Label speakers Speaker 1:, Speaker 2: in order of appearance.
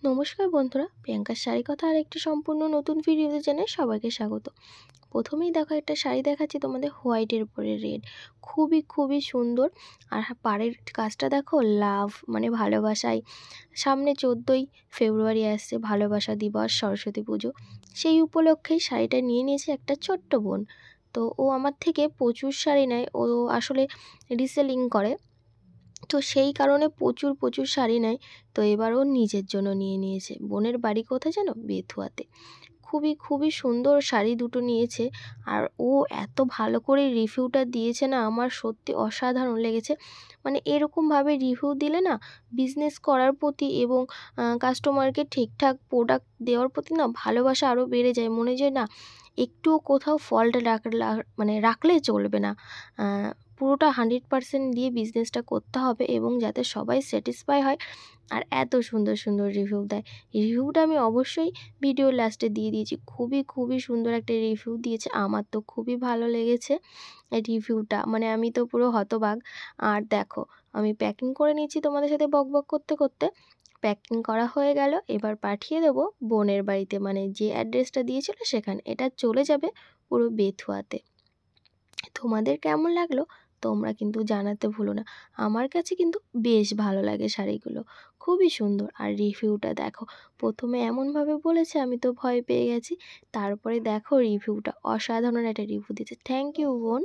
Speaker 1: নমস্কার বন্ধুরা, প্রিয়াঙ্কার শাড়ি কথা আর একটি সম্পূর্ণ নতুন ভিডিওতে জানাই সবাইকে স্বাগত। প্রথমেই দেখো একটা শাড়ি দেখাচ্ছি তোমাদের, হোয়াইটের উপরে রেড, খুবই খুবই সুন্দর। আর পাড়ের কাজটা দেখো, লাভ মানে ভালোবাসায়। সামনে 14ই ফেব্রুয়ারি আসছে, ভালোবাসা দিবস, সরস্বতী পুজো। সেই উপলক্ষেই শাড়িটা নিয়ে নিয়েছে একটা ছোট্ট বোন। তো ও আমার থেকে প্রচুর শাড়ি নেয়, ও আসলে রিসেলিং করে। তো সেই কারণে প্রচুর প্রচুর শাড়ি নেয়। তো এবার ও নিজের জন্য নিয়ে নিয়েছে। বোনের বাড়ি কোথায় জানো? বেথুয়াতে। খুবই খুবই সুন্দর শাড়ি দুটো নিয়েছে। আর ও এত ভালো করে রিভিউটা দিয়েছে না, আমার সত্যি অসাধারণ লেগেছে। মানে এরকমভাবে রিভিউ দিলে না, বিজনেস করার প্রতি এবং কাস্টমারকে ঠিকঠাক প্রোডাক্ট দেওয়ার প্রতি না ভালোবাসা আরও বেড়ে যায়। মনে হয় না একটুও কোথাও ফল্ট রাখলে চলবে না। পুরোটা 100% দিয়ে বিজনেসটা করতে হবে এবং যাতে সবাই স্যাটিসফাই হয়। আর এত সুন্দর সুন্দর রিভিউ দেয়। রিভিউটা আমি অবশ্যই ভিডিওর লাস্টে দিয়ে দিয়েছি। খুবই খুবই সুন্দর একটা রিভিউ দিয়েছে, আমার তো খুবই ভালো লেগেছে এই রিভিউটা। মানে আমি তো পুরো হতবাক। আর দেখো, আমি প্যাকিং করে নিচ্ছি তোমাদের সাথে বকবক করতে করতে। প্যাকিং করা হয়ে গেল, এবার পাঠিয়ে দেবো বোনের বাড়িতে, মানে যে অ্যাড্রেসটা দিয়েছিল সেখানে। এটা চলে যাবে পুরো বেথুয়াতে। তোমাদের কেমন লাগলো তোমরা কিন্তু জানাতে ভুলো না। আমার কাছে কিন্তু বেশ ভালো লাগে শাড়িগুলো, খুবই সুন্দর। আর রিভিউটা দেখো, প্রথমে এমনভাবে বলেছে আমি তো ভয় পেয়ে গেছি। তারপরে দেখো রিভিউটা, অসাধারণ একটা রিভিউ দিয়েছে। থ্যাংক ইউ বোন।